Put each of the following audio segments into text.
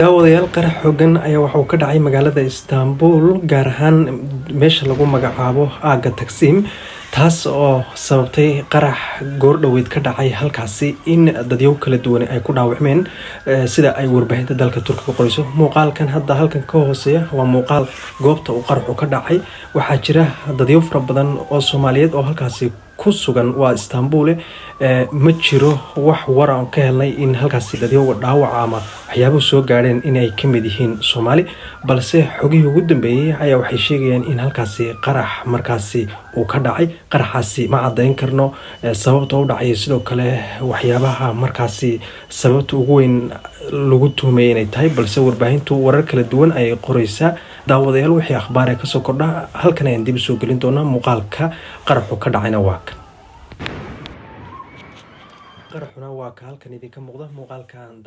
daawadayaal qarax xooggan ayaa waxa uu ka dhacay magaalada Istanbul gaar ahaan meesha lagu magacaabo aaga Taksim taas oo sababtay qarax goordhaweed ka dhacay halkaasi in dadyow kala duwan ay ku dhaawacmeen sida ay warbaahinta dalka Turkiga qorayso muuqaalkan hadda halkan ka hooseeya waa muuqaal goobta uu qaraxu ka dhacay waxaa jira dadyow fara badan oo Soomaaliyeed oo halkaasi ku sugan waa Istanbul ma jiro wax war aan ka helnay in halkaasi dadyow dhaawac ama waxyaabo soo gaareen in ay ka mid yihiin Soomaali balse xogihii ugu dambeeyay ayaa waxay sheegayaan in halkaasi qarax markaasi uu ka dhacay qaraxaasi ma cadeyn karno sababta uu dhacay sidoo kale waxyaabaha markaasi sababta ugu weyn lagu tuhmay inay tahay balse warbaahintu warar kala duwan ay qoraysaa daawadayaal wixii akhbaar ka soo kordha halkan ayaan dib soo gelin doonaa muuqaalka qaraxu ka dhacayna waa kan qaraxuna waa ka halkan idinka muuqda muuqaalkan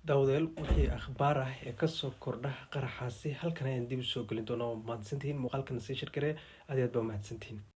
daawadayaal wixii akhbaar ee ka soo kordha qaraxaasi halkan ayaan dib soo gelin doonaa mahadsantiin muuqaalkan sii shirkare aad iyo aad baa mahadsantiin